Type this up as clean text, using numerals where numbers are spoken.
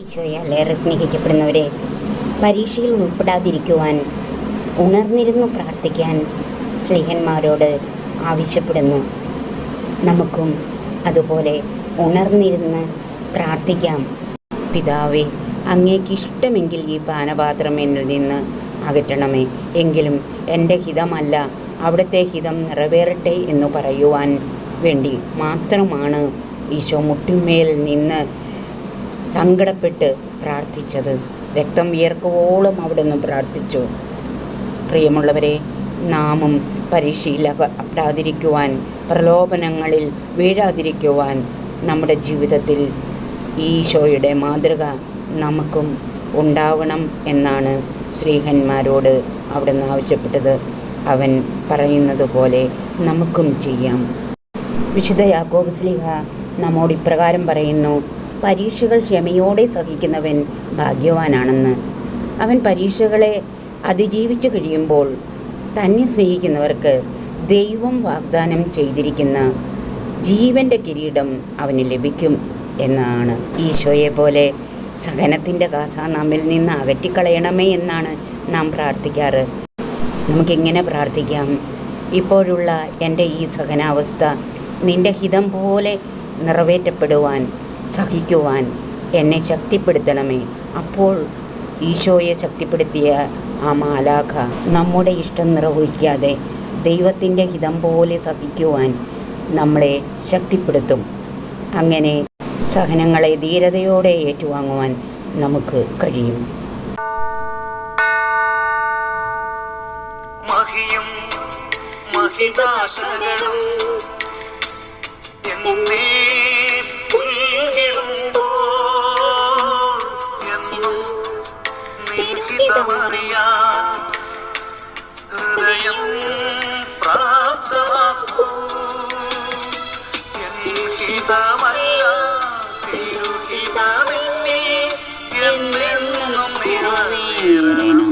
ഈശോയാലേറെ സ്നേഹിക്കപ്പെടുന്നവരെ, പരീക്ഷയിൽ ഉൾപ്പെടാതിരിക്കുവാൻ ഉണർന്നിരുന്നു പ്രാർത്ഥിക്കാൻ ശ്ലീഹന്മാരോട് ആവശ്യപ്പെടുന്നു. നമുക്കും അതുപോലെ ഉണർന്നിരുന്ന് പ്രാർത്ഥിക്കാം. പിതാവേ, അങ്ങേക്ക് ഇഷ്ടമെങ്കിൽ ഈ പാനപാത്രം എന്നിൽ നിന്ന് അകറ്റണമേ. എങ്കിലും എൻ്റെ ഹിതമല്ല, അവിടുത്തെ ഹിതം നിറവേറട്ടെ എന്ന് പറയുവാൻ വേണ്ടി മാത്രമാണ് ഈശോ മുട്ടിന്മേൽ നിന്ന് സങ്കടപ്പെട്ട് പ്രാർത്ഥിച്ചത്. രക്തം വിയർക്കുവോളം അവിടുന്ന് പ്രാർത്ഥിച്ചു. പ്രിയമുള്ളവരെ, നാമും പരീക്ഷയിൽ അകപ്പെടാതിരിക്കുവാൻ, പ്രലോഭനങ്ങളിൽ വീഴാതിരിക്കുവാൻ നമ്മുടെ ജീവിതത്തിൽ ഈശോയുടെ മാതൃക നമുക്കും ഉണ്ടാവണം എന്നാണ് ശ്ലീഹന്മാരോട് അവിടുന്ന് ആവശ്യപ്പെട്ടത്. അവൻ പറയുന്നത് പോലെ നമുക്കും ചെയ്യാം. വിശുദ്ധ യാക്കോബ് ശ്ലീഹ നമ്മോട് ഇപ്രകാരം പറയുന്നു: പരീക്ഷകൾ ക്ഷമയോടെ സഹിക്കുന്നവൻ ഭാഗ്യവാനാണെന്ന്. അവൻ പരീക്ഷകളെ അതിജീവിച്ചു കഴിയുമ്പോൾ തന്നെ സ്നേഹിക്കുന്നവർക്ക് ദൈവം വാഗ്ദാനം ചെയ്തിരിക്കുന്ന ജീവൻ്റെ കിരീടം അവന് ലഭിക്കും എന്നാണ്. ഈശോയെ പോലെ സഹനത്തിൻ്റെ കാസ നമ്മിൽ നിന്ന് അകറ്റിക്കളയണമേ എന്നാണ് നാം പ്രാർത്ഥിക്കാറ്. നമുക്കെങ്ങനെ പ്രാർത്ഥിക്കാം? ഇപ്പോഴുള്ള എൻ്റെ ഈ സഹനാവസ്ഥ നിൻ്റെ ഹിതം പോലെ നിറവേറ്റപ്പെടുവാൻ, സഹിക്കുവാൻ എന്നെ ശക്തിപ്പെടുത്തണമേ. അപ്പോൾ ഈശോയെ ശക്തിപ്പെടുത്തിയ ആ മാലാഖ നമ്മുടെ ഇഷ്ടം നിർവഹിക്കാതെ ദൈവത്തിൻ്റെ ഹിതം പോലെ സഹിക്കുവാൻ നമ്മളെ ശക്തിപ്പെടുത്തും. അങ്ങനെ സഹനങ്ങളെ ധീരതയോടെ ഏറ്റുവാങ്ങുവാൻ നമുക്ക് കഴിയും. മഹിയും മഹിതാശകളും എന്നേ പുൽകിടുമ്പോൾ എന്നും നിഹിതമറിയാൻ ഹൃദയം പ്രാപ്തമാക്കൂ. ഹിതമല്ല തിരുഹിതമെന്നിൽ എന്നെന്നും നിറവേറണം.